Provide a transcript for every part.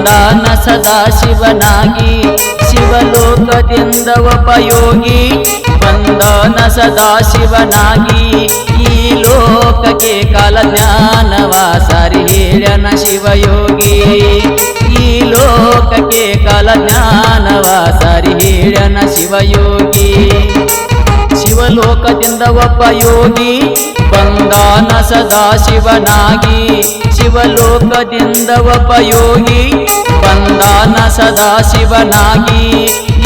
ಬಂದಾನ ಸದಾ ಶಿವನಾಗಿ ಶಿವಲೋಕದಿಂದ ಉಪಯೋಗಿ ಬಂದಾನ ಸದಾ ಶಿವನಾಗಿ ಈ ಲೋಕಕ್ಕೆ ಕಾಲ ಜ್ಞಾನವ ಸಾರಿ ಹೇಳ್ಯನ ಶಿವಯೋಗಿ ಈ ಲೋಕಕ್ಕೆ ಕಾಲ ಜ್ಞಾನವ ಸಾರಿ ಹೇಳ್ಯನ ಶಿವಯೋಗಿ ಶಿವಲೋಕದಿಂದ ಒಬ್ಬ ಯೋಗಿ ಬಂದಾನ ಸದಾ ಶಿವನಾಗಿ ಶಿವಲೋಕದಿಂದ ಒಬ್ಬ ಯೋಗಿ ಬಂದಾನ ಸದಾ ಶಿವನಾಗಿ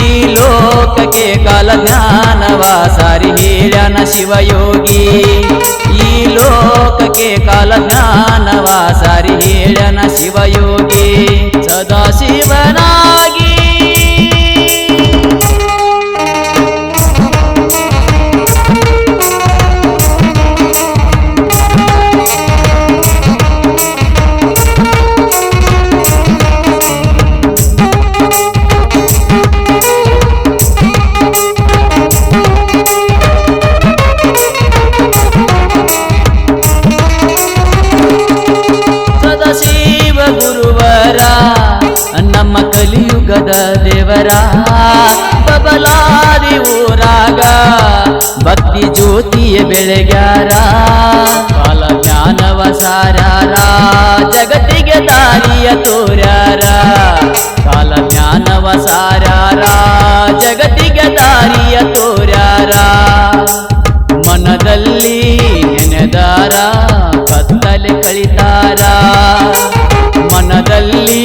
ಈ ಲೋಕಕ್ಕೆ ಕಾಲ ಜ್ಞಾನವ ಸಾರಿ ಹೇಳ್ಯನ ಶಿವಯೋಗಿ ಈ ಲೋಕಕ್ಕೆ ಕಾಲ ಜ್ಞಾನವ ಸಾರಿ ಹೇಳ್ಯನ ಶಿವಯೋಗಿ ಸದಾ ಶಿವನಾಗಿ ಗುರುವರ ನಮ್ಮ ಕಲಿಯುಗದ ದೇವರ ಬಬಲಾದಿ ಊರಾಗ ಭಕ್ತಿ ಜ್ಯೋತಿಯ ಬೆಳಗ್ಯಾರ ಕಾಲ ಜ್ಞಾನವ ಸಾರ್ಯಾರ ಜಗತ್ತಿಗೆ ದಾರಿಯ ತೋರ್ಯಾರ ಕಾಲ ಜ್ಞಾನವ ಸಾರ್ಯಾರ ಜಗತ್ತಿಗೆ ದಾರಿಯ ತೋರ್ಯಾರ ಮನದಲ್ಲಿ ನೆನೆದಾರ ಕತ್ತಲೆ ಕಳಿತಾರ ಮನದಲ್ಲಿ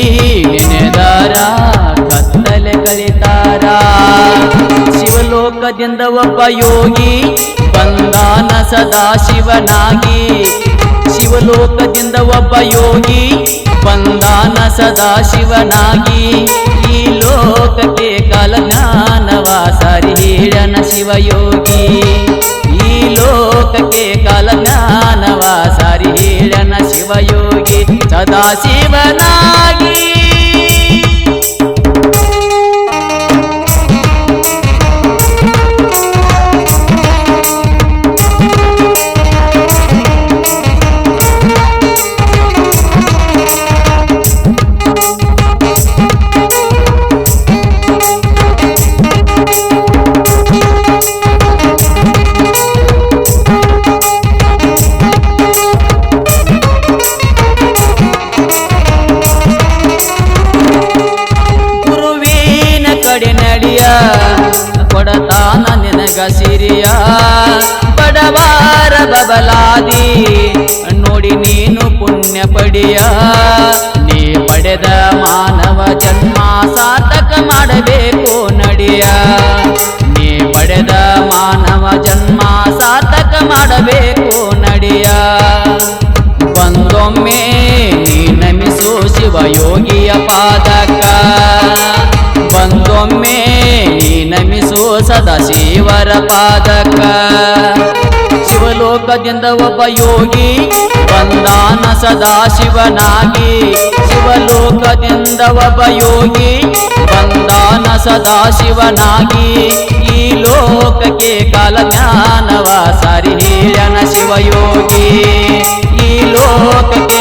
ನೆನೆದಾರ ಕತ್ತಲೆ ಕಳಿತಾರ ಶಿವಲೋಕದಿಂದ ಒಬ್ಬ ಯೋಗಿ ಬಂದಾನ ಸದಾ ಶಿವನಾಗಿ ಶಿವಲೋಕದಿಂದ ಒಬ್ಬ ಯೋಗಿ ಬಂದಾನ ಸದಾ ಶಿವನಾಗಿ ಈ ಲೋಕಕ್ಕೆ ಕಾಲ ಜ್ಞಾನವ ಸಾರಿ ಹೇಳ್ಯನ ಶಿವಯೋಗಿ ಈ ಲೋಕಕ್ಕೆ ಕಾಲ ಜ್ಞಾನವ ಸಾರಿ ಹೇಳ್ಯನ ಶಿವಯೋಗಿ ಸದಾ ಶಿವನಾಗಿ ಕೊಡತಾನ ನಿನಗ ಸಿರಿಯ ಬಡವಾರ ಬಬಲಾದಿ ನೋಡಿ ನೀನು ಪುಣ್ಯ ಪಡಿಯ ನೀ ಪಡೆದ ಮಾನವ ಜನ್ಮ ಸಾರ್ಥಕ ಮಾಡಬೇಕು ನಡಿಯ ನೀ ಪಡೆದ ಮಾನವ ಜನ್ಮ ಸಾರ್ಥಕ ಮಾಡಬೇಕು ನಡಿಯ ಬಂದೊಮ್ಮೆ ನೀ ನಮಿಸೋ ಶಿವಯೋಗಿಯ ಪಾದಕ ಬಂದೊಮ್ಮೆ ನೀ ನಮಿಸೋ ಸದಾ ಶಿವರ ಪಾದಕ ಶಿವಲೋಕದಿಂದ ಒಬ್ಬ ಯೋಗಿ ಬಂದಾನ ಸದಾ ಶಿವನಾಗಿ ಶಿವಲೋಕದಿಂದ ಒಬ್ಬ ಯೋಗಿ ಬಂದಾನ ಸದಾ ಶಿವನಾಗಿ ಈ ಲೋಕಕ್ಕೆ ಕಾಲ ಜ್ಞಾನವ ಸಾರಿ ಹೇಳ್ಯನ ಶಿವಯೋಗಿ ಈ ಲೋಕಕ್ಕೆ